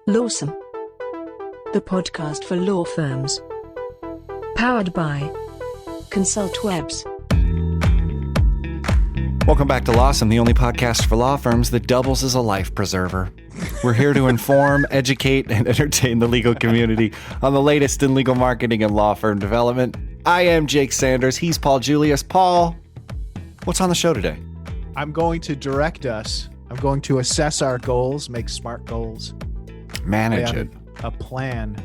Lawsome, the podcast for law firms. Powered by ConsultWebs. Welcome back to Lawsome, the only podcast for law firms that doubles as a life preserver. We're here to inform, educate, and entertain the legal community on the latest in legal marketing and law firm development. I am Jake Sanders. He's Paul Julius. Paul, what's on the show today? I'm going to direct us. I'm going to assess our goals, make smart goals. Manage it. A plan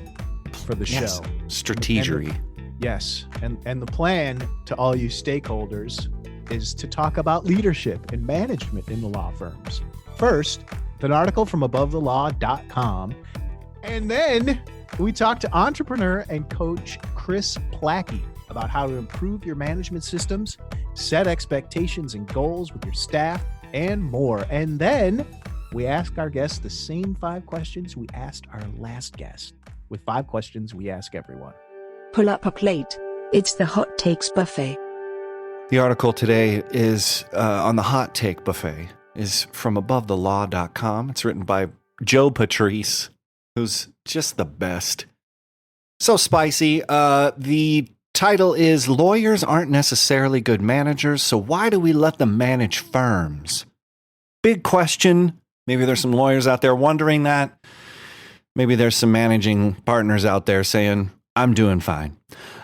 for the show. Strategery. Yes. And the plan to all you stakeholders is to talk about leadership and management in the law firms. First, an article from abovethelaw.com. And then we talk to entrepreneur and coach Chris Plackey about how to improve your management systems, set expectations and goals with your staff, and more. And then we ask our guests the same 5 questions we asked our last guest, with 5 questions we ask everyone. Pull up a plate. It's the Hot Takes Buffet. The article today is on the Hot Take Buffet, is from abovethelaw.com. It's written by Joe Patrice, who's just the best. So spicy. The title is Lawyers Aren't Necessarily Good Managers, so why do we let them manage firms? Big question. Maybe there's some lawyers out there wondering that. Maybe there's some managing partners out there saying, I'm doing fine.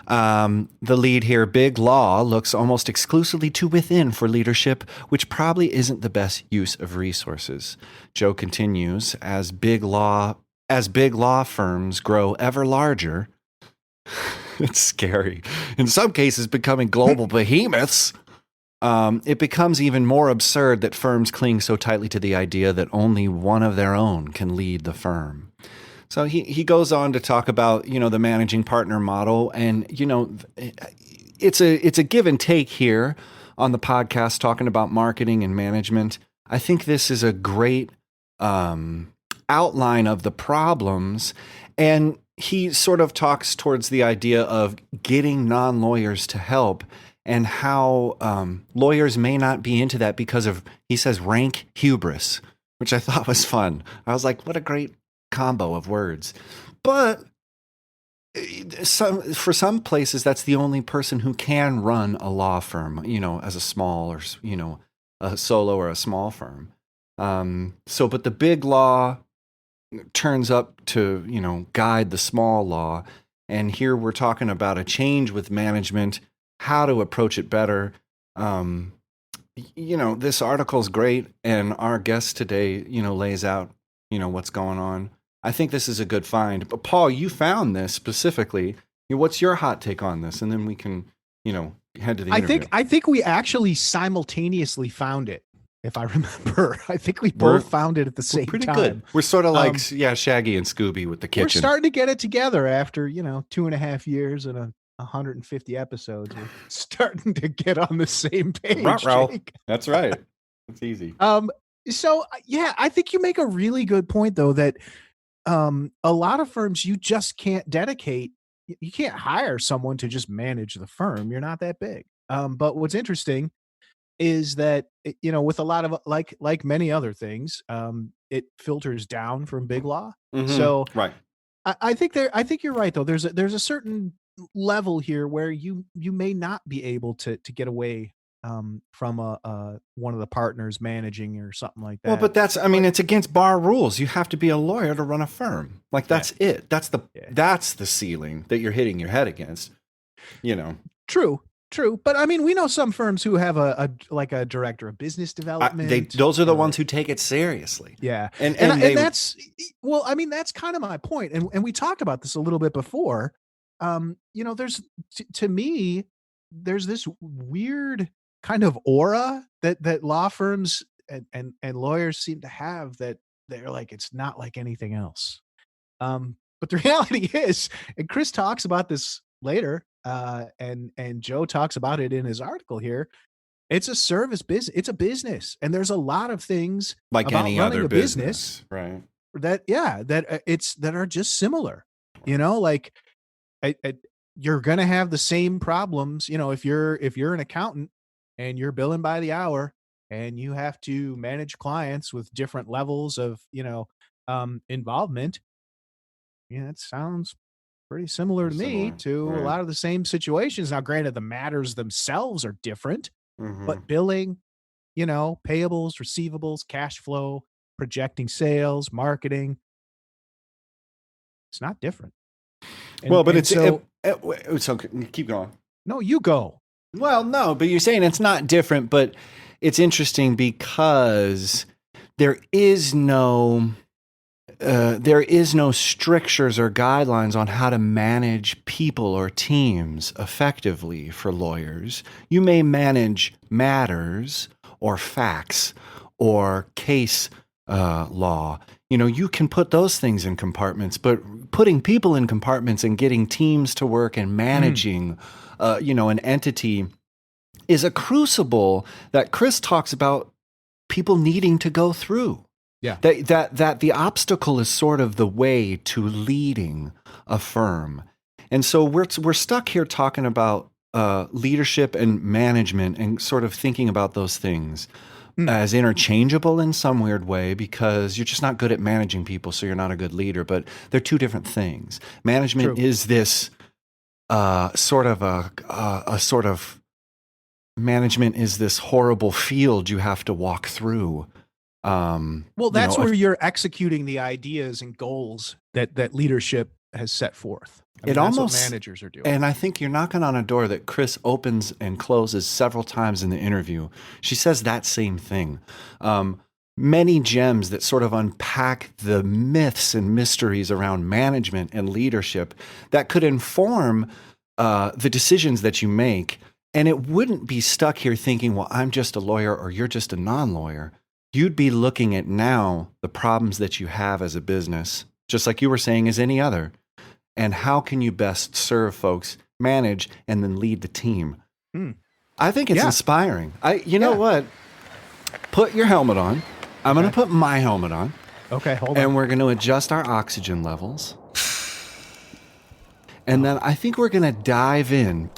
The lead here, Big Law, looks almost exclusively to within for leadership, which probably isn't the best use of resources. Joe continues, as big law firms grow ever larger, it's scary. In some cases, becoming global behemoths, it becomes even more absurd that firms cling so tightly to the idea that only one of their own can lead the firm. So he goes on to talk about, the managing partner model, and, it's a give and take here on the podcast talking about marketing and management. I think this is a great outline of the problems, and he sort of talks towards the idea of getting non-lawyers to help and how lawyers may not be into that because of, he says, rank hubris, which I thought was fun. I was like, what a great combo of words. But for some places, that's the only person who can run a law firm, as a small or, a solo or a small firm. But the big law turns up to, guide the small law. And here we're talking about a change with management, how to approach it better. This article is great. And our guest today, lays out, what's going on. I think this is a good find. But Paul, you found this specifically. What's your hot take on this? And then we can, head to the interview. I think we actually simultaneously found it. If I remember, I think we both found it at the same pretty time. Good. We're sort of like, Shaggy and Scooby with the kitchen. We're starting to get it together after, 2.5 years and 150 episodes. We're starting to get on the same page. Jake. That's right. It's easy. So I think you make a really good point, though, that a lot of firms, you just can't you can't hire someone to just manage the firm. You're not that big. But what's interesting is that, with a lot of, like many other things, it filters down from big law. Mm-hmm. So right. I think you're right, though. There's a certain level here where you may not be able to get away from one of the partners managing or something like that. Well, but it's against bar rules. You have to be a lawyer to run a firm. Like that's it. That's the ceiling that you're hitting your head against. True. But we know some firms who have a director of business development. Those are the ones who take it seriously. Yeah. And that's kind of my point. And we talked about this a little bit before. There's to me, there's this weird kind of aura that law firms and lawyers seem to have, that they're like, it's not like anything else. But the reality is, and Chris talks about this later, and Joe talks about it in his article here, it's a service business. It's a business. And there's a lot of things like about any running other a business, right? That are just similar, you're going to have the same problems. If you're an accountant and you're billing by the hour and you have to manage clients with different levels of, involvement, Yeah, it sounds pretty similar to Pretty me similar, to a right? lot of the same situations. Now, granted, the matters themselves are different, Hmm. but billing, payables, receivables, cash flow, projecting sales, marketing, it's not different. And Well, but and so so keep going. no, you go. Well, no, but you're saying it's not different, but it's interesting because there is no there is no strictures or guidelines on how to manage people or teams effectively for lawyers. You may manage matters or facts or case law. You can put those things in compartments, but putting people in compartments and getting teams to work and Mm, managing, an entity is a crucible that Chris talks about people needing to go through. yeah. That the obstacle is sort of the way to leading a firm. And so we're stuck here talking about leadership and management and sort of thinking about those things Mm, as interchangeable in some weird way because you're just not good at managing people, so you're not a good leader. But they're two different things. Management true. is this sort of a sort of management is this horrible field you have to walk through. Well, You know, that's where you're executing the ideas and goals that leadership has set forth. I it mean, that's what almost, managers are doing. and I think you're knocking on a door that Chris opens and closes several times in the interview. She says that same thing. Many gems that sort of unpack the myths and mysteries around management and leadership that could inform the decisions that you make. And it wouldn't be stuck here thinking, well, I'm just a lawyer or you're just a non lawyer. You'd be looking at now the problems that you have as a business, just like you were saying, as any other. And how can you best serve folks, manage, and then lead the team? Hmm. I think it's Yeah. inspiring. You know Yeah. what? Put your helmet on. I'm going to Okay. put my helmet on, Okay, hold and on. we're going to adjust our oxygen levels. And then I think we're going to dive in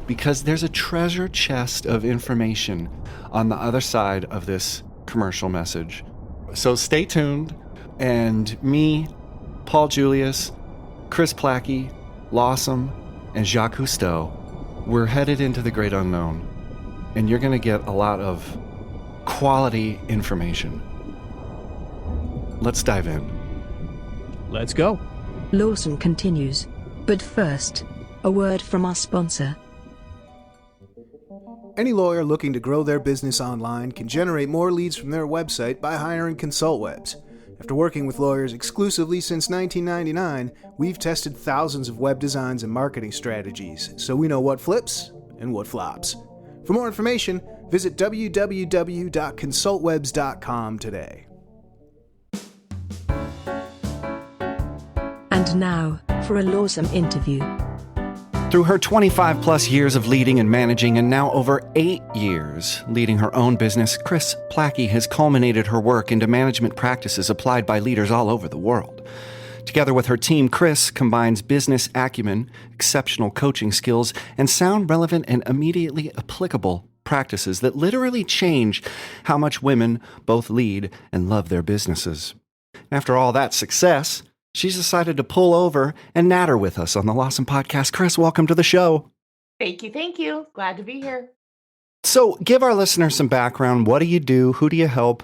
because there's a treasure chest of information on the other side of this commercial message. So stay tuned. And me, Paul Julius, Chris Plackey, Lawsome, and Jacques Cousteau, we're headed into the great unknown. And you're going to get a lot of quality information. Let's dive in. Let's go. Lawson continues. But first, a word from our sponsor. Any lawyer looking to grow their business online can generate more leads from their website by hiring ConsultWebs. After working with lawyers exclusively since 1999, we've tested thousands of web designs and marketing strategies, so we know what flips and what flops. For more information, visit www.consultwebs.com today. And now, for a Lawsome interview. Through her 25 plus years of leading and managing, and now over 8 years leading her own business, Chris Plackey has culminated her work into management practices applied by leaders all over the world. Together with her team, Chris combines business acumen, exceptional coaching skills, and sound, relevant, and immediately applicable practices that literally change how much women both lead and love their businesses. After all that success, she's decided to pull over and natter with us on the Lawson Podcast. Chris, welcome to the show. Thank you. Thank you. Glad to be here. So give our listeners some background. What do you do? Who do you help?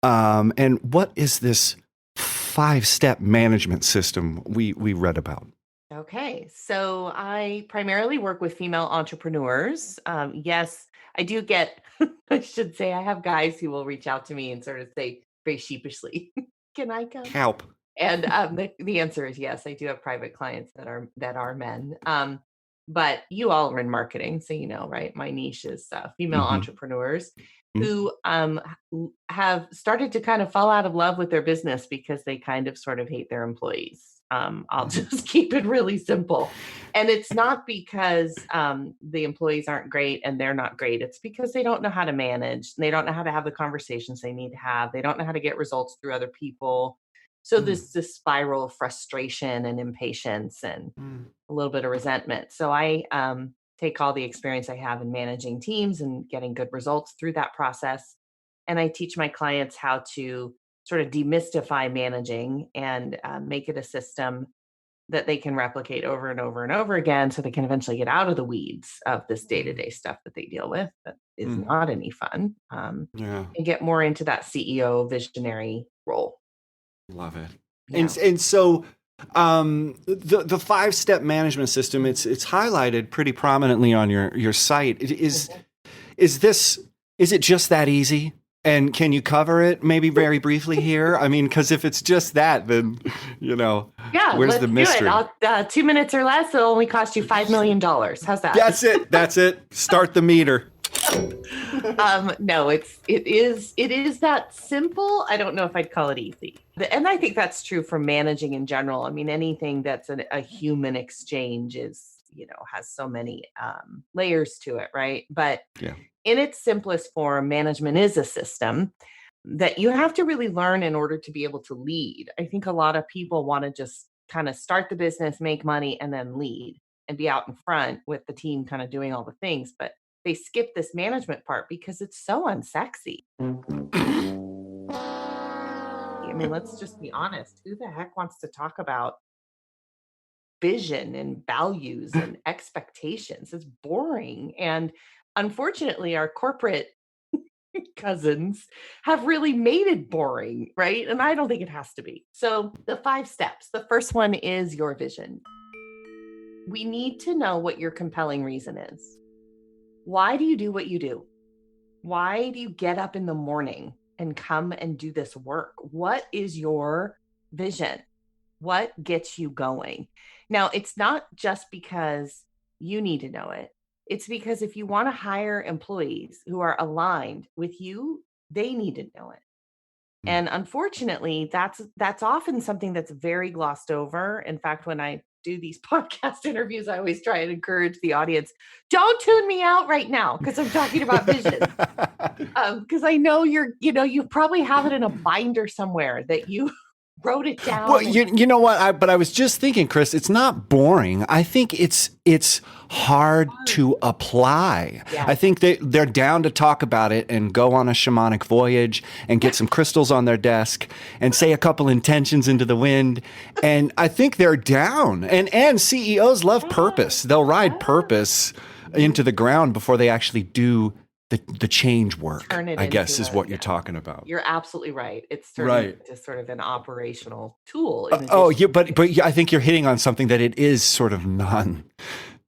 And what is this 5-step management system we read about? Okay. So I primarily work with female entrepreneurs. Yes, I do get, I should say, I have guys who will reach out to me and sort of say very sheepishly, can I come? Help. And the answer is yes. I do have private clients that are men. But you all are in marketing, so you know, right? My niche is female Mhm. entrepreneurs who have started to kind of fall out of love with their business because they kind of sort of hate their employees. I'll just keep it really simple. And it's not because the employees aren't great and they're not great. It's because they don't know how to manage. They don't know how to have the conversations they need to have. They don't know how to get results through other people. So this spiral of frustration and impatience and a little bit of resentment. So I take all the experience I have in managing teams and getting good results through that process. And I teach my clients how to sort of demystify managing and make it a system that they can replicate over and over and over again so they can eventually get out of the weeds of this day-to-day stuff that they deal with that is Mm. not any fun, Yeah. and get more into that CEO visionary role. Love it. Yeah. And so the 5-step management system, it's highlighted pretty prominently on your site. Is it just that easy? And can you cover it maybe very briefly here? I mean, because if it's just that, then Yeah, where's let's the mystery? do it. 2 minutes or less, it'll only cost you $5 million. How's that? That's it. Start the meter. No, it is that simple. I don't know if I'd call it easy. And I think that's true for managing in general. I mean, anything that's a human exchange is, has so many layers to it, right? But Yeah. in its simplest form, management is a system that you have to really learn in order to be able to lead. I think a lot of people want to just kind of start the business, make money, and then lead and be out in front with the team kind of doing all the things. But they skip this management part because it's so unsexy. I mean, let's just be honest. Who the heck wants to talk about vision and values and expectations? It's boring. And unfortunately, our corporate cousins have really made it boring, right? And I don't think it has to be. So the 5 steps. The first one is your vision. We need to know what your compelling reason is. Why do you do what you do? Why do you get up in the morning and come and do this work? What is your vision? What gets you going? Now, it's not just because you need to know it. It's because if you want to hire employees who are aligned with you, they need to know it. And unfortunately, that's often something that's very glossed over. In fact, when I do these podcast interviews, I always try and encourage the audience, don't tune me out right now because I'm talking about vision. Because I know you probably have it in a binder somewhere that you wrote it down. Well, you know what? But I was just thinking, Chris, it's not boring. I think it's hard to apply. Yeah. I think they're down to talk about it and go on a shamanic voyage and get some crystals on their desk and say a couple intentions into the wind. And I think they're down. And CEOs love purpose. They'll ride purpose into the ground before they actually do the change work, I guess, is what you're talking about. You're absolutely right. It's certainly just sort of an operational tool. But I think you're hitting on something that it is sort of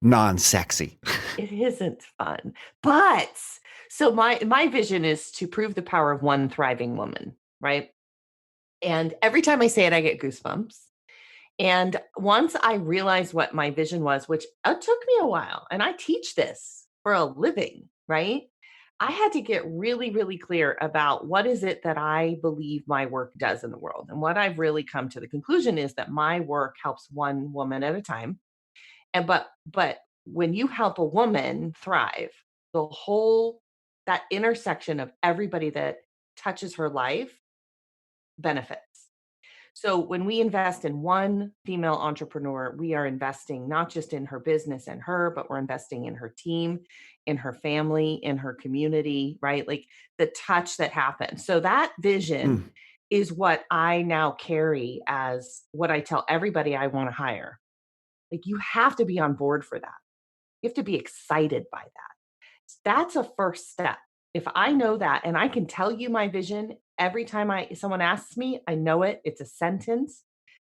non-sexy. It isn't fun. But so my vision is to prove the power of one thriving woman, right? And every time I say it, I get goosebumps. And once I realized what my vision was, which it took me a while, and I teach this for a living, right? I had to get really, really clear about what is it that I believe my work does in the world. And what I've really come to the conclusion is that my work helps one woman at a time. And but when you help a woman thrive, that intersection of everybody that touches her life benefits. So when we invest in one female entrepreneur, we are investing not just in her business and her, but we're investing in her team, in her family, in her community, right? Like the touch that happens. So that vision is what I now carry as what I tell everybody I want to hire. Like you have to be on board for that. You have to be excited by that. That's a first step. If I know that and I can tell you my vision every time someone asks me, I know it. It's a sentence.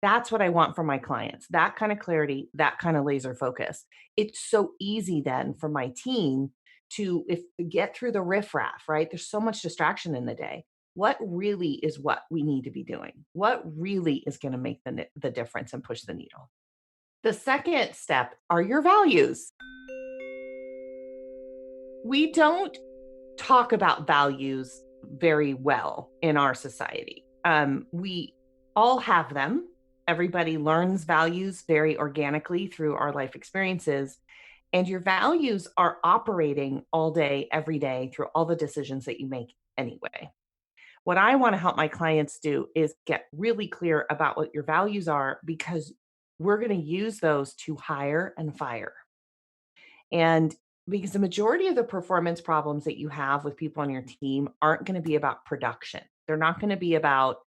That's what I want from my clients. That kind of clarity, that kind of laser focus. It's so easy then for my team to get through the riffraff, right? There's so much distraction in the day. What really is what we need to be doing? What really is going to make the difference and push the needle? The second step are your values. We don't talk about values very well in our society. We all have them. Everybody learns values very organically through our life experiences. And your values are operating all day, every day through all the decisions that you make anyway. What I want to help my clients do is get really clear about what your values are, because we're going to use those to hire and fire. And because the majority of the performance problems that you have with people on your team aren't going to be about production. They're not going to be about,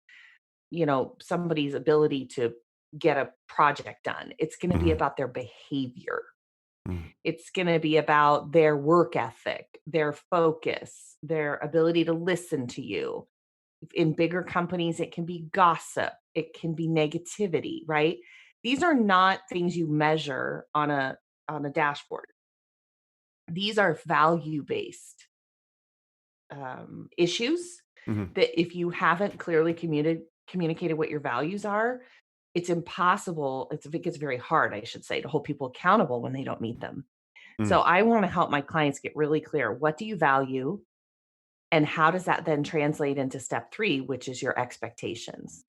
somebody's ability to get a project done. It's going to be Mhm. about their behavior. Mm. It's going to be about their work ethic, their focus, their ability to listen to you. In bigger companies, it can be gossip, it can be negativity, right? These are not things you measure on a dashboard. These are value based issues Mhm. that if you haven't clearly communicated what your values are, it's impossible. It gets very hard, I should say, to hold people accountable when they don't meet them. So Mm. I want to help my clients get really clear. What do you value? And how does that then translate into step 3, which is your expectations?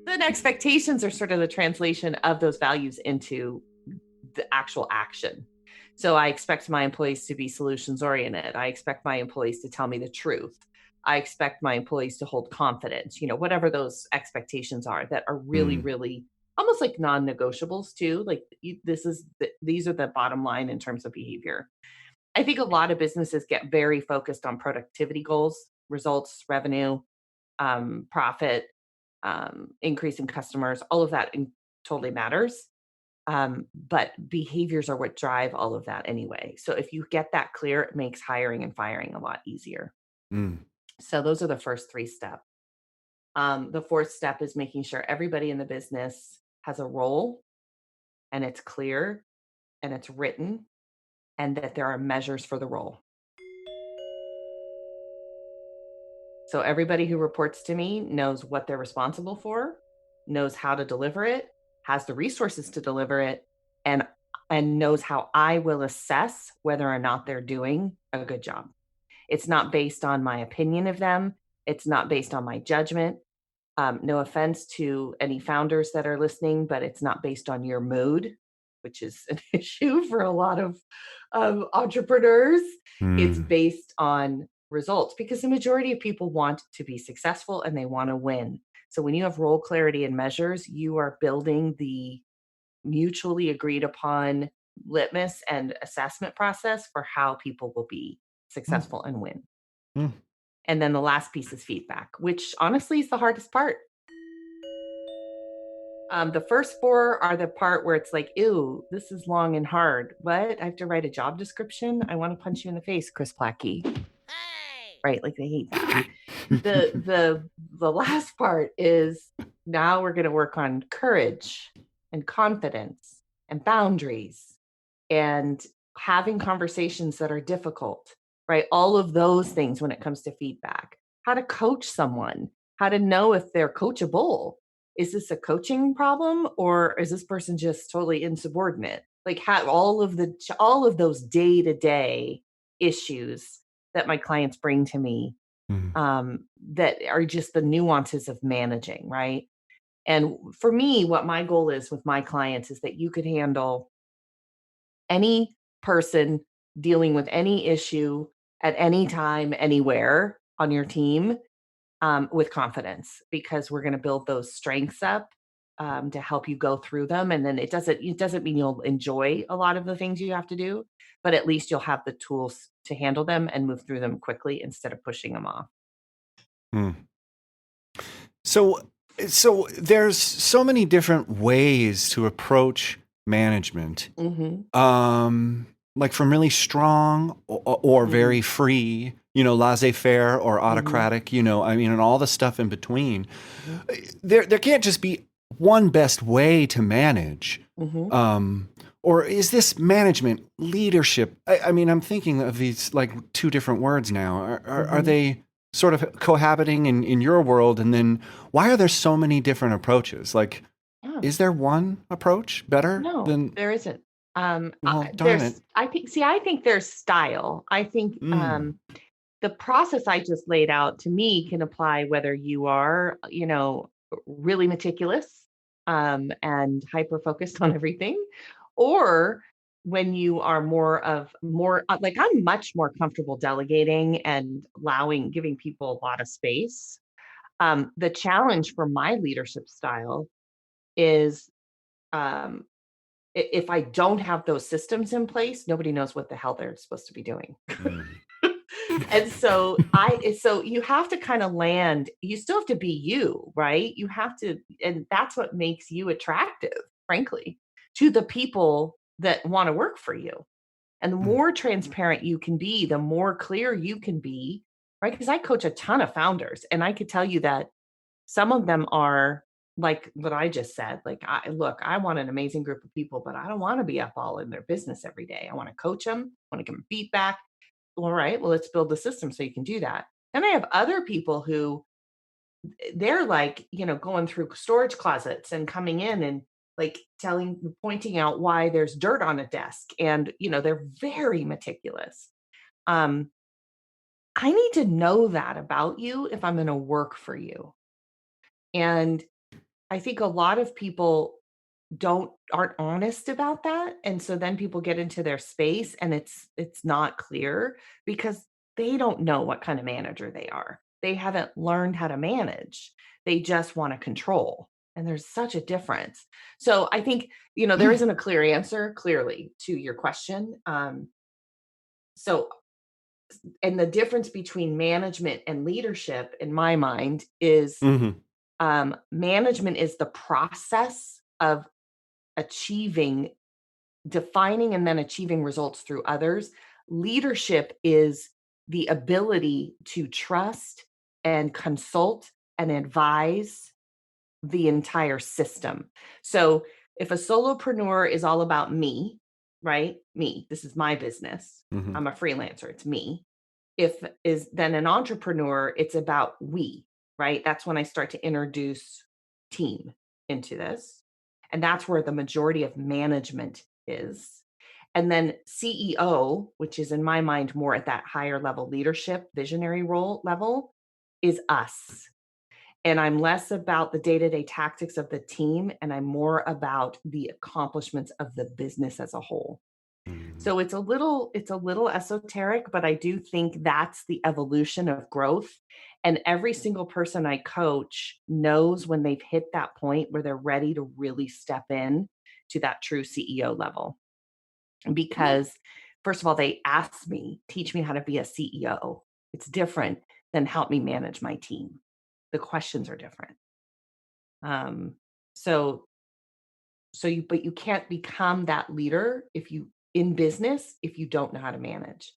Then expectations are sort of the translation of those values into the actual action. So I expect my employees to be solutions oriented. I expect my employees to tell me the truth. I expect my employees to hold confidence, whatever those expectations are that are really, Mm. really almost like non-negotiables too. Like these are the bottom line in terms of behavior. I think a lot of businesses get very focused on productivity goals, results, revenue, profit, increase in customers, all of that totally matters. But behaviors are what drive all of that anyway. So if you get that clear, it makes hiring and firing a lot easier. Mm. So those are the first 3 steps. The fourth step is making sure everybody in the business has a role and it's clear and it's written and that there are measures for the role. So everybody who reports to me knows what they're responsible for, knows how to deliver it, has the resources to deliver it, and knows how I will assess whether or not they're doing a good job. It's not based on my opinion of them. It's not based on my judgment. No offense to any founders that are listening, but it's not based on your mood, which is an issue for a lot of entrepreneurs. It's Mm. based on results because the majority of people want to be successful and they want to win. So when you have role clarity and measures, you are building the mutually agreed upon litmus and assessment process for how people will be Mm. successful and win. Mm. And then the last piece is feedback, which honestly is the hardest part. The first 4 are the part where it's like, ew, this is long and hard. What? I have to write a job description? I want to punch you in the face, Chris Plackey. Right? Like they hate that. The last part is now we're going to work on courage and confidence and boundaries and having conversations that are difficult, right? All of those things when it comes to feedback. How to coach someone, how to know if they're coachable. Is this a coaching problem or is this person just totally insubordinate? Like how all of those day-to-day issues that my clients bring to me Mm. that are just the nuances of managing, right? And for me, what my goal is with my clients is that you could handle any person dealing with any issue at any time, anywhere on your team with confidence because we're going to build those strengths up to help you go through them. And then it doesn't mean you'll enjoy a lot of the things you have to do, but at least you'll have the tools to handle them and move through them quickly instead of pushing them off. Mm. So there's so many different ways to approach management. Hmm. Like from really strong or Hmm. very free, laissez-faire or Hmm. autocratic, I mean, and all the stuff in between. Hmm. There can't just be one best way to manage. Hmm. Um, or is this management, leadership? I mean, I'm thinking of these like 2 different words now. Are Hmm. they sort of cohabiting in your world? And then why are there so many different approaches? Like, Yeah. is there one approach better No, than, there isn't. well, darn it. I think there's style. I think Mm. the process I just laid out to me can apply whether you are, really meticulous and hyper focused on everything, or when you are more like I'm much more comfortable delegating and giving people a lot of space. The challenge for my leadership style is um, if I don't have those systems in place, nobody knows what the hell they're supposed to be doing. Mm. And so you have to kind of land, you still have to be you, right? You have to, and that's what makes you attractive, frankly, to the people that want to work for you. And the more transparent you can be, the more clear you can be, right? Because I coach a ton of founders, and I could tell you that some of them are like what I just said. Like, I want an amazing group of people, but I don't want to be up all in their business every day. I want to coach them, I want to give them feedback. All right, well, let's build the system so you can do that. Then I have other people who they're like, going through storage closets and coming in and like pointing out why there's dirt on a desk. And, they're very meticulous. I need to know that about you if I'm going to work for you. And I think a lot of people aren't honest about that. And so then people get into their space and it's not clear because they don't know what kind of manager they are. They haven't learned how to manage. They just want to control. And there's such a difference. So I think, there isn't a clear answer clearly to your question. So, and the difference between management and leadership in my mind is management is the process of defining and then achieving results through others. Leadership is the ability to trust and consult and advise the entire system. So if a solopreneur is all about me, right? Me, this is my business. I'm a freelancer. It's me. Then an entrepreneur, it's about we, right? That's when I start to introduce team into this. And that's where the majority of management is. And then CEO, which is in my mind more at that higher level leadership, visionary role level, is us. And I'm less about the day-to-day tactics of the team, and I'm more about the accomplishments of the business as a whole. So it's a little esoteric, but I do think that's the evolution of growth. And every single person I coach knows when they've hit that point where they're ready to really step in to that true CEO level. Because first of all, they ask me, teach me how to be a CEO. It's different than help me manage my team. The questions are different. But you can't become that leader in business if you don't know how to manage.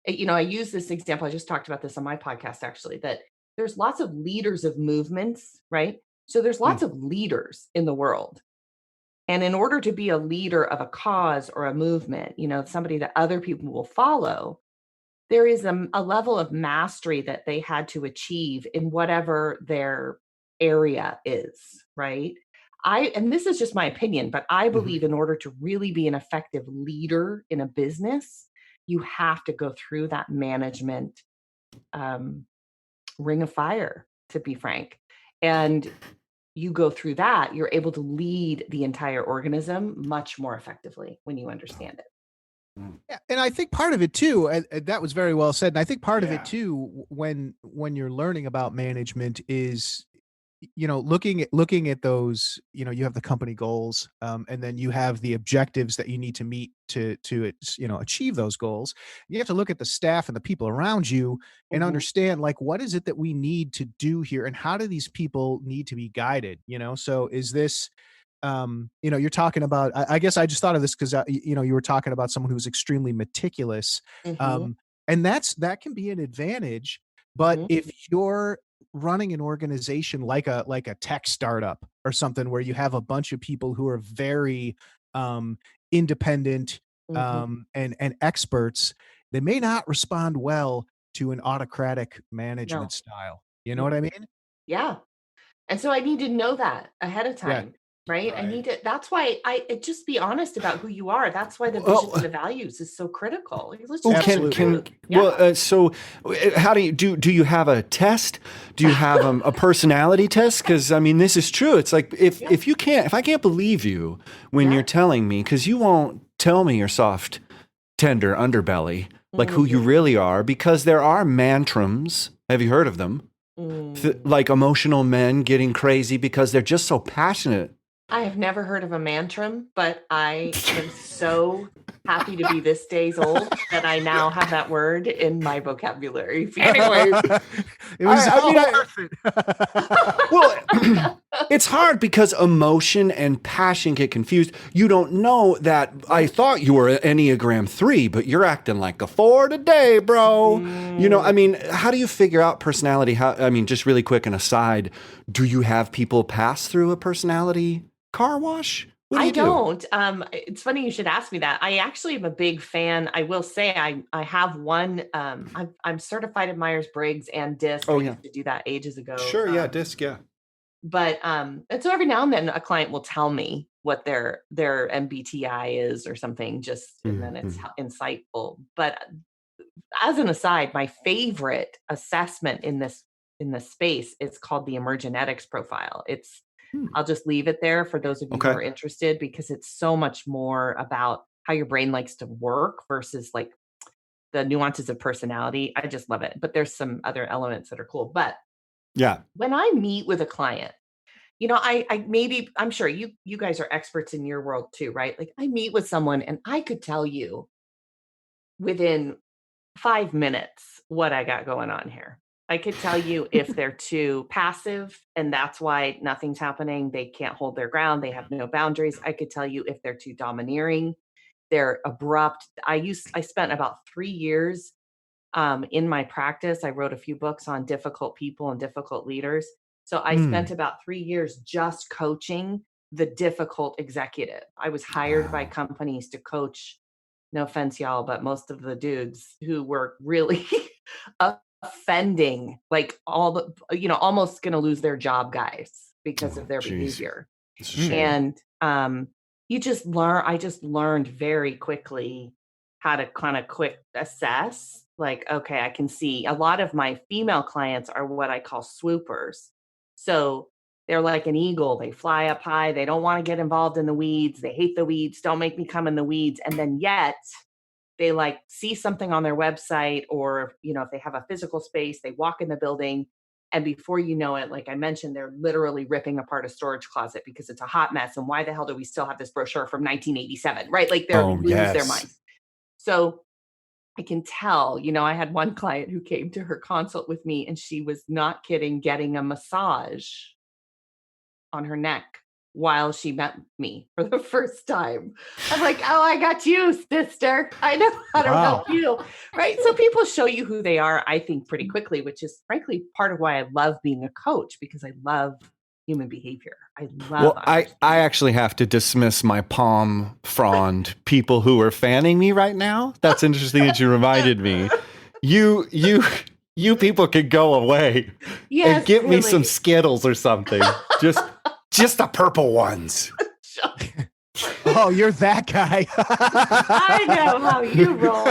I use this example. I just talked about this on my podcast, actually, that there's lots of leaders of movements, right? So there's lots of leaders in the world. And in order to be a leader of a cause or a movement, somebody that other people will follow, there is a level of mastery that they had to achieve in whatever their area is, right? And this is just my opinion, but I believe in order to really be an effective leader in a business, you have to go through that management ring of fire, to be frank. And you go through that, you're able to lead the entire organism much more effectively when you understand it. Yeah, and I think part of it too, and that was very well said. And I think part of it too, when you're learning about management, is looking at those. You have the company goals, and then you have the objectives that you need to meet to achieve those goals. You have to look at the staff and the people around you and understand, like, what is it that we need to do here, and how do these people need to be guided? So is this you're talking about, I guess I just thought of this because, you were talking about someone who's extremely meticulous. And that can be an advantage. But if you're running an organization like a tech startup or something where you have a bunch of people who are very independent and experts, they may not respond well to an autocratic management style. You know what I mean? Yeah. And so I need to know that ahead of time. Yeah. Right. That's why just be honest about who you are. That's why the vision and the values is so critical. Like, let's just so how do you have a test? Do you have a personality test? Because this is true. It's like, if I can't believe you when you're telling me, because you won't tell me your soft, tender underbelly, like who you really are, because there are mantrams. Have you heard of them? Like emotional men getting crazy because they're just so passionate I have never heard of a mantram, but I am so happy to be this days old that I now have that word in my vocabulary. Anyways, It was I mean, all worth it. well, it's hard because emotion and passion get confused. You don't know that I thought you were an Enneagram 3, but you're acting like a 4 today, bro. You know, I mean, how do you figure out personality? I mean, just really quick, an aside, do you have people pass through a personality car wash? What do I you do? don't. It's funny you should ask me that. I actually am a big fan. I will say I have one. I'm certified in Myers-Briggs and DISC. Oh, I yeah. used to do that ages ago. Sure, yeah, disc, yeah. But and so every now and then a client will tell me what their MBTI is or something, just and then it's insightful. But as an aside, my favorite assessment in this space is called the Emergenetics profile. It's I'll just leave it there for those of you who Okay. are interested because it's so much more about how your brain likes to work versus like the nuances of personality. I just love it. But there's some other elements that are cool. But Yeah. when I meet with a client, you know, I maybe I'm sure you guys are experts in your world too, right? Like I meet with someone and I could tell you within 5 minutes what I got going on here. I could tell you if they're too passive and that's why nothing's happening. They can't hold their ground. They have no boundaries. I could tell you if they're too domineering, they're abrupt. I spent about 3 years in my practice. I wrote a few books on difficult people and difficult leaders. So I spent about 3 years just coaching the difficult executive. I was hired by Wow. companies to coach, no offense, y'all, but most of the dudes who were really offending, like all the, almost going to lose their job guys because of Oh, their jeez. behavior. It's a shame. And I just learned very quickly how to kind of quick assess, like, okay, I can see a lot of my female clients are what I call swoopers. So they're like an eagle. They fly up high. They don't want to get involved in the weeds. They hate the weeds. Don't make me come in the weeds. And then yet they like see something on their website or, if they have a physical space, they walk in the building and before you know it, like I mentioned, they're literally ripping apart a storage closet because it's a hot mess. And why the hell do we still have this brochure from 1987? Right? Like they Oh, lose their yes. minds. So I can tell, I had one client who came to her consult with me and she was not kidding, getting a massage on her neck while she met me for the first time. I'm like, oh, I got you, sister. I know how to help you. Right. So people show you who they are, I think, pretty quickly, which is frankly part of why I love being a coach because I love human behavior. I love Well, I actually have to dismiss my palm frond people who are fanning me right now. That's interesting that you reminded me. You people could go away and give me some Skittles or something. Just the purple ones. Oh, you're that guy. I know how you roll.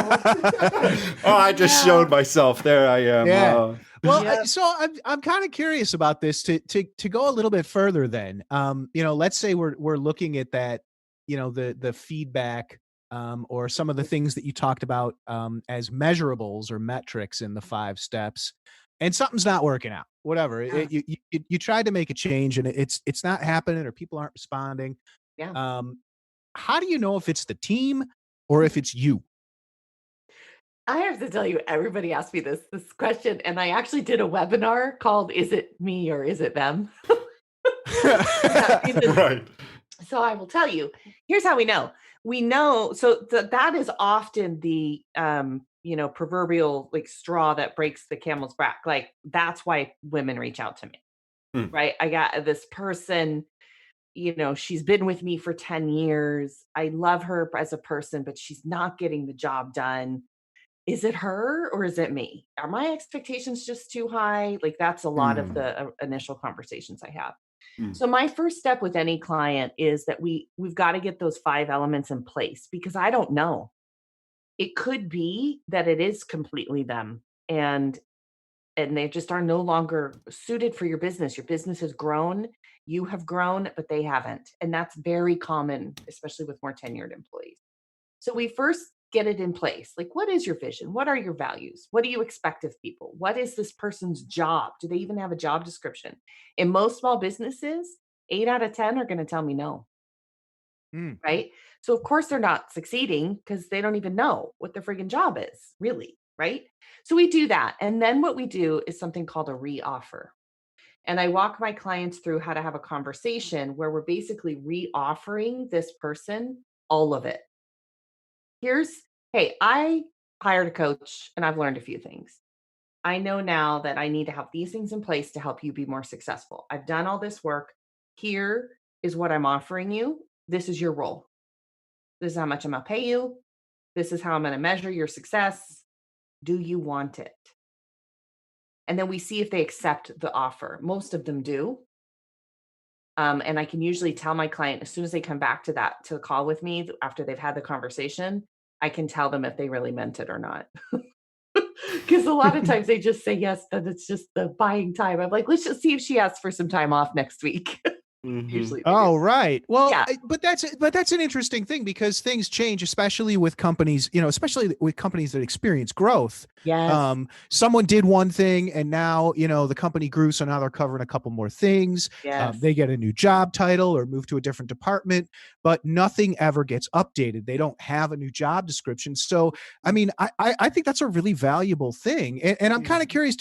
Oh, I just showed myself. There I am. Yeah. Well, Yeah. so I'm kind of curious about this to go a little bit further then. Let's say we're looking at that, the feedback or some of the things that you talked about as measurables or metrics in the 5 steps, and something's not working out. Whatever. Yeah. You tried to make a change and it's not happening or people aren't responding. Yeah. How do you know if it's the team or if it's you? I have to tell you, everybody asked me this question, and I actually did a webinar called "Is it me or is it them?" Right. So I will tell you. Here's how we know. We know. So that is often the proverbial like straw that breaks the camel's back. Like that's why women reach out to me, right? I got this person. She's been with me for 10 years. I love her as a person, but she's not getting the job done. Is it her or is it me? Are my expectations just too high? Like that's a lot of the initial conversations I have. So my first step with any client is that we've got to get those 5 elements in place because I don't know. It could be that it is completely them and they just are no longer suited for your business. Your business has grown, you have grown, but they haven't. And that's very common, especially with more tenured employees. So we first get it in place. Like, what is your vision? What are your values? What do you expect of people? What is this person's job? Do they even have a job description? In most small businesses, 8 out of 10 are going to tell me no. Mm. Right? So of course they're not succeeding because they don't even know what their friggin' job is, really, right? So we do that. And then what we do is something called a re-offer. And I walk my clients through how to have a conversation where we're basically re-offering this person all of it. Here's, hey, I hired a coach and I've learned a few things. I know now that I need to have these things in place to help you be more successful. I've done all this work. Here is what I'm offering you. This is your role. This is how much I'm going to pay you. This is how I'm going to measure your success. Do you want it? And then we see if they accept the offer. Most of them do. And I can usually tell my client as soon as they come back to the call with me after they've had the conversation, I can tell them if they really meant it or not. Because a lot of times they just say yes, then it's just the buying time. I'm like, let's just see if she asks for some time off next week. Usually they do. Oh, right. Well, Yeah. but that's an interesting thing because things change, especially with companies, especially with companies that experience growth. Yes. Someone did one thing and now, the company grew. So now they're covering a couple more things. Yes. They get a new job title or move to a different department, but nothing ever gets updated. They don't have a new job description. So, I mean, I think that's a really valuable thing. And I'm kind of curious,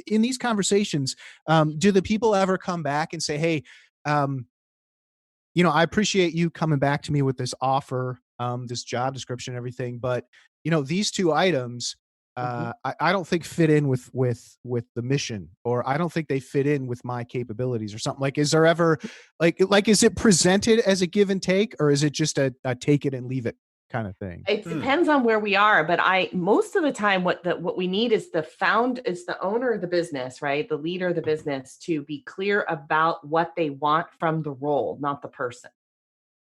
in these conversations, do the people ever come back and say, hey, I appreciate you coming back to me with this offer, this job description, and everything, but these two items, I don't think fit in with the mission, or I don't think they fit in with my capabilities or something. Like, is there ever is it presented as a give and take, or is it just a take it and leave it kind of thing? It depends on where we are, but most of the time what we need is the owner of the business, right? The leader of the business to be clear about what they want from the role, not the person.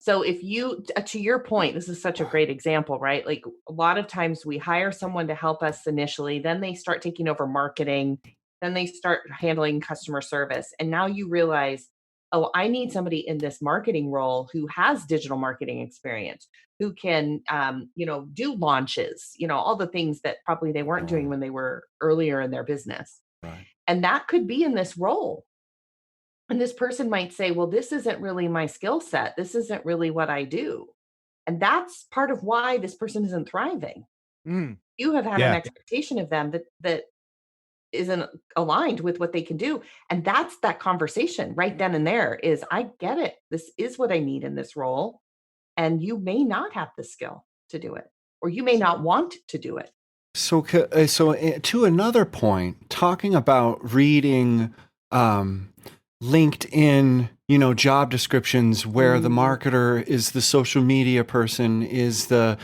So if you, to your point, this is such a great example, right? Like a lot of times we hire someone to help us initially, then they start taking over marketing, then they start handling customer service. And now you realize, oh, I need somebody in this marketing role who has digital marketing experience, who can, do launches, all the things that probably they weren't doing when they were earlier in their business. Right. And that could be in this role. And this person might say, well, this isn't really my skill set. This isn't really what I do. And that's part of why this person isn't thriving. You have had an expectation of them that isn't aligned with what they can do. And that's that conversation right then and there is, I get it. This is what I need in this role. And you may not have the skill to do it, or you may not want to do it. So to another point, talking about reading LinkedIn, job descriptions where the marketer is the social media person, is the,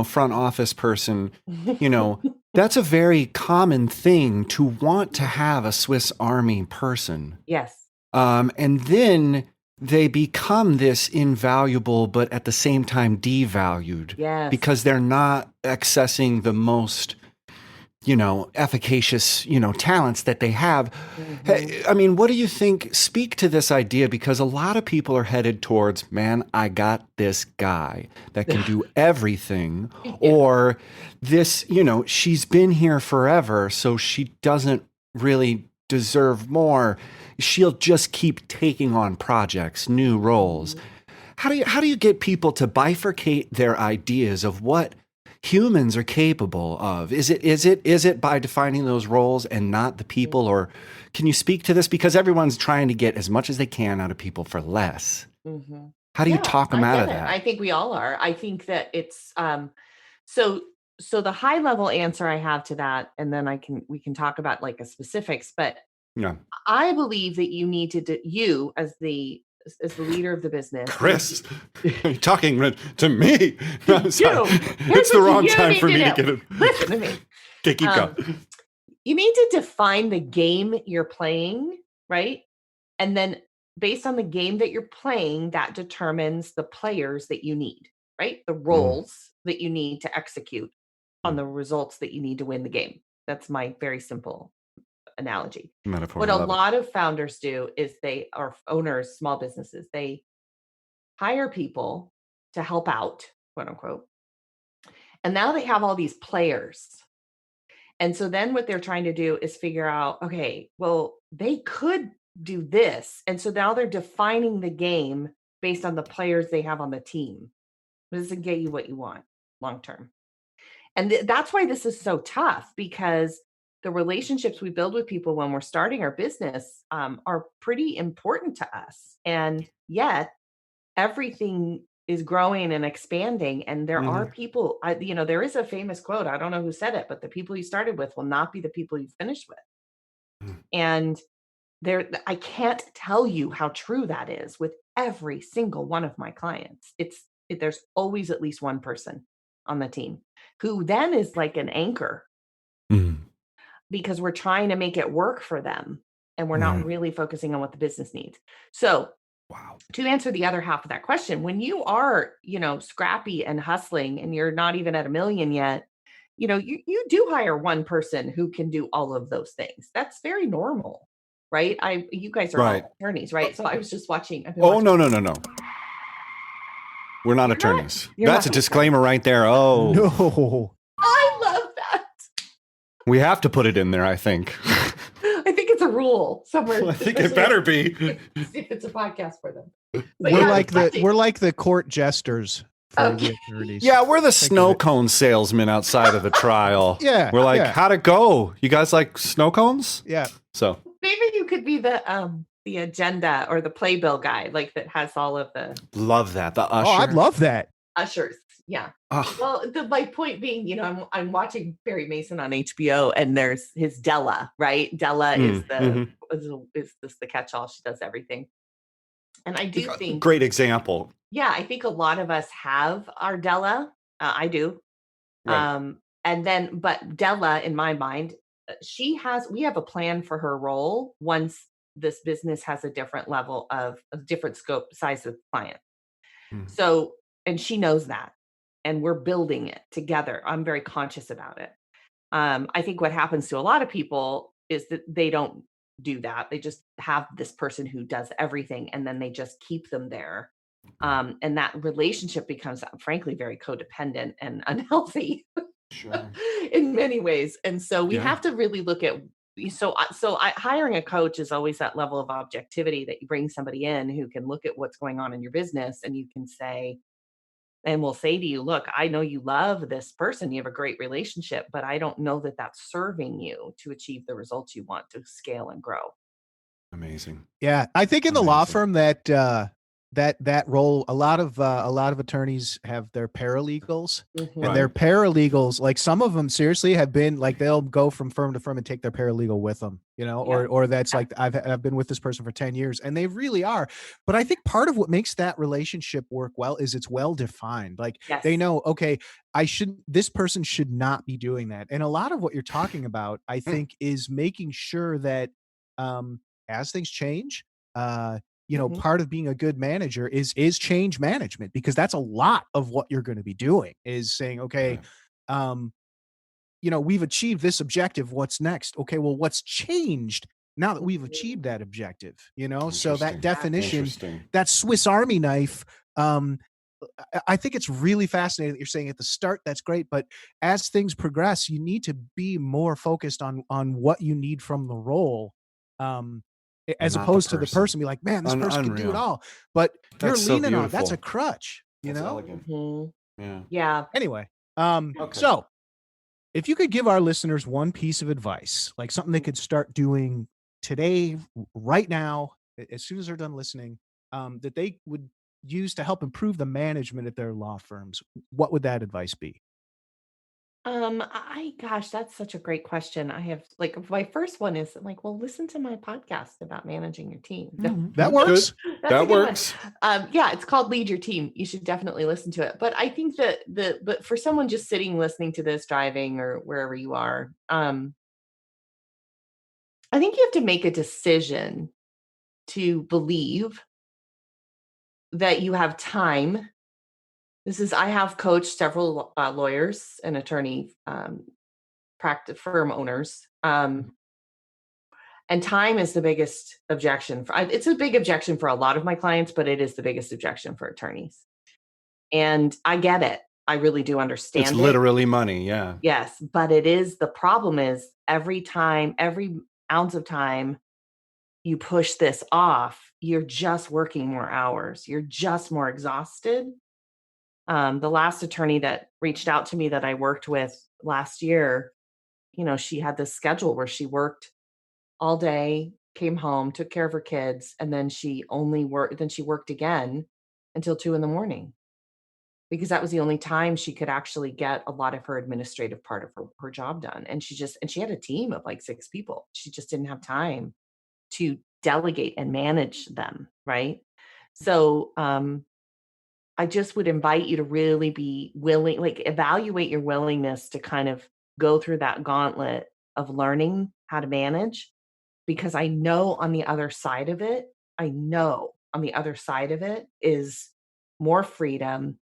front office person, that's a very common thing to want to have a Swiss Army person. Yes. And then they become this invaluable, but at the same time devalued. Yes. Because they're not accessing the most efficacious, talents that they have. Hey, I mean, what do you think? Speak to this idea, because a lot of people are headed towards, man, I got this guy that can do everything, or this, she's been here forever, so she doesn't really deserve more. She'll just keep taking on projects, new roles. How do you get people to bifurcate their ideas of what humans are capable of? Is it by defining those roles and not the people? Or can you speak to this? Because everyone's trying to get as much as they can out of people for less. How do you talk them out of that? I think we all are. I think that it's so the high level answer I have to that, and then we can talk about like a specifics, but yeah, I believe that you need to you as the leader of the business. Chris, are you talking to me? No, I'm sorry. It's the wrong time for me to get it. Listen to me. Okay, keep going. You need to define the game you're playing, right? And then based on the game that you're playing, that determines the players that you need, right? The roles that you need to execute on the results that you need to win the game. That's my very simple analogy. Metaphor. What a lot of founders do is are owners, small businesses, they hire people to help out, quote unquote. And now they have all these players. And so then what they're trying to do is figure out, okay, well, they could do this. And so now they're defining the game based on the players they have on the team. It doesn't get you what you want long term. And that's why this is so tough, because the relationships we build with people when we're starting our business are pretty important to us. And yet everything is growing and expanding. And there are people, there is a famous quote. I don't know who said it, but the people you started with will not be the people you finished with. And I can't tell you how true that is with every single one of my clients. There's always at least one person on the team who then is like an anchor, because we're trying to make it work for them and we're not really focusing on what the business needs. So to answer the other half of that question, when you are, scrappy and hustling and you're not even at 1 million yet, you do hire one person who can do all of those things. That's very normal, right? You guys are all attorneys, right? So I was just watching. No. We're not attorneys. That's a disclaimer right there. Oh, No. I love that. We have to put it in there, I think. I think it's a rule somewhere. I think it better be. If it's a podcast for them. But We're like the court jesters for the attorneys. Yeah, we're the snow cone salesman outside of the trial. Yeah. We're like, how'd it go? You guys like snow cones? Yeah. So maybe you could be the agenda or the playbill guy, like that has all of the. Love that. The usher. Oh, I'd love that. Ushers. Yeah. Oh. Well, my point being, I'm watching Perry Mason on HBO, and there's his Della, right? Della is the catch-all. She does everything. And I do think great example. Yeah, I think a lot of us have our Della. I do. Right. But Della, in my mind, we have a plan for her role once this business has a different level of a different scope, size of client. So, and she knows that, and we're building it together. I'm very conscious about it. I think what happens to a lot of people is that they don't do that. They just have this person who does everything, and then they just keep them there. And that relationship becomes, frankly, very codependent and unhealthy in many ways. And so we have to really look at, hiring a coach is always that level of objectivity that you bring somebody in who can look at what's going on in your business, and you can say, and we'll say to you, look, I know you love this person. You have a great relationship, but I don't know that that's serving you to achieve the results you want to scale and grow. Amazing. Yeah. I think in the law firm that role, a lot of attorneys have their paralegals, and their paralegals, like some of them seriously have been like, they'll go from firm to firm and take their paralegal with them, or that's like, I've been with this person for 10 years, and they really are. But I think part of what makes that relationship work well is it's well defined. Like they know, okay, this person should not be doing that. And a lot of what you're talking about, I think, is making sure that as things change, part of being a good manager is change management, because that's a lot of what you're going to be doing, is saying, okay, we've achieved this objective. What's next? Okay, well, what's changed now that we've achieved that objective? So that definition, that Swiss Army knife, I think it's really fascinating that you're saying at the start, that's great. But as things progress, you need to be more focused on what you need from the role. As opposed to the person be like, man, this person can do it all, but you're leaning on, that's a crutch, Yeah. Anyway. So if you could give our listeners one piece of advice, like something they could start doing today, right now, as soon as they're done listening, that they would use to help improve the management at their law firms, what would that advice be? Gosh, that's such a great question. I have my first one is like, well, listen to my podcast about managing your team. That works. That works. It's called Lead Your Team. You should definitely listen to it. But I think that but for someone just sitting, listening to this, driving or wherever you are, I think you have to make a decision to believe that you have time. I have coached several lawyers and attorney practice firm owners. And time is the biggest objection. It's a big objection for a lot of my clients, but it is the biggest objection for attorneys. And I get it. I really do understand it. It's literally money. Yeah. Yes. But the problem is every ounce of time you push this off, you're just working more hours. You're just more exhausted. The last attorney that reached out to me that I worked with last year, she had this schedule where she worked all day, came home, took care of her kids, and then she worked again until 2 a.m, because that was the only time she could actually get a lot of her administrative part of her job done. And she had a team of like 6 people. She just didn't have time to delegate and manage them. Right. So, I just would invite you to really be willing, like evaluate your willingness to kind of go through that gauntlet of learning how to manage, because I know on the other side of it is more freedom,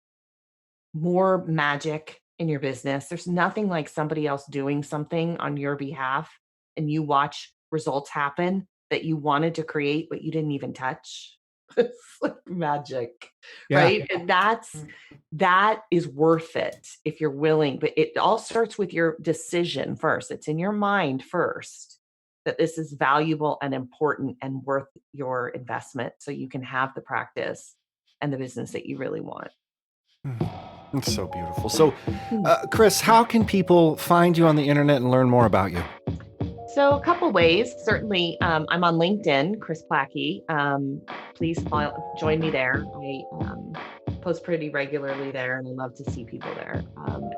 more magic in your business. There's nothing like somebody else doing something on your behalf and you watch results happen that you wanted to create, but you didn't even touch. It's like magic, right? And that is worth it if you're willing. But it all starts with your decision first. It's in your mind first that this is valuable and important and worth your investment, so you can have the practice and the business that you really want. It's so beautiful. So, Chris, how can people find you on the internet and learn more about you? So a couple ways. Certainly, I'm on LinkedIn, Chris Plackey. Please join me there. I post pretty regularly there, and I love to see people there.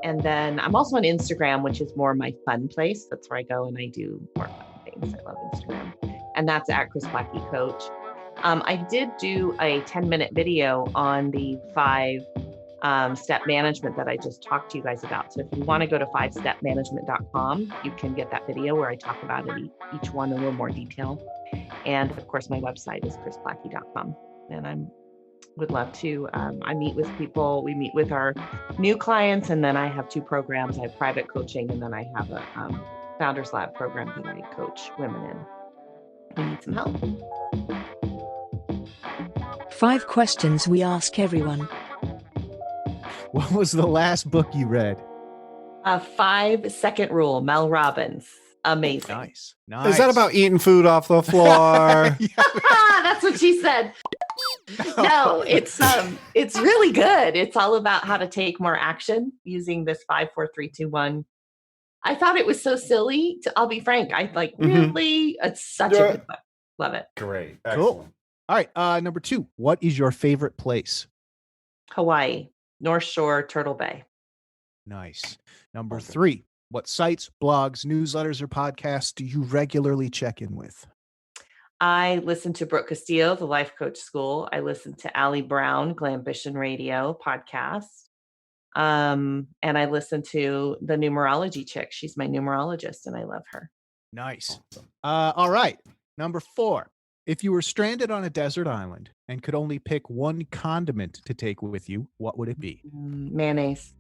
And then I'm also on Instagram, which is more my fun place. That's where I go and I do more fun things. I love Instagram. And that's at Chris Plackey Coach. I did do a 10-minute video on the 5-step management that I just talked to you guys about. So if you want to go to 5stepmanagement.com, you can get that video where I talk about it, each one in a little more detail. And of course, my website is chrisplackey.com. And I would love to, I meet with people. We meet with our new clients. And then I have 2 programs. I have private coaching, and then I have a Founders Lab program that I coach women in who need some help. 5 questions we ask everyone. What was the last book you read? 5-Second Rule, Mel Robbins. Amazing. Nice. Is that about eating food off the floor? That's what she said. No, it's really good. It's all about how to take more action using this 5, 4, 3, 2, 1. I thought it was so silly. I'll be frank. I really, it's such a good book. Love it. Great. Cool. All right. Number 2, what is your favorite place? Hawaii, North Shore, Turtle Bay. Nice. Number 3, what sites, blogs, newsletters, or podcasts do you regularly check in with? I listen to Brooke Castillo, the Life Coach School. I listen to Allie Brown, Glambition Radio podcast. And I listen to the numerology chick. She's my numerologist, and I love her. Nice. All right. Number 4, if you were stranded on a desert island and could only pick one condiment to take with you, what would it be? Mayonnaise.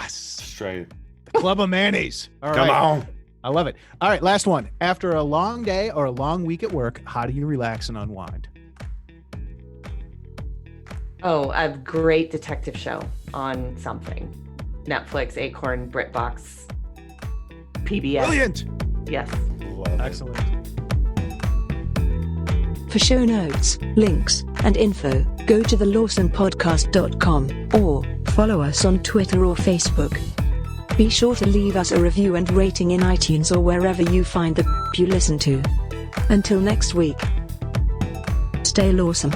Straight. The Club of Mayonnaise. All Come right. on. I love it. All right, last one. After a long day or a long week at work, how do you relax and unwind? Oh, a great detective show on something. Netflix, Acorn, BritBox, PBS. Brilliant. Yes. Excellent. For show notes, links, and info, go to thelawsonpodcast.com or follow us on Twitter or Facebook. Be sure to leave us a review and rating in iTunes or wherever you find the you listen to. Until next week, stay lawsome.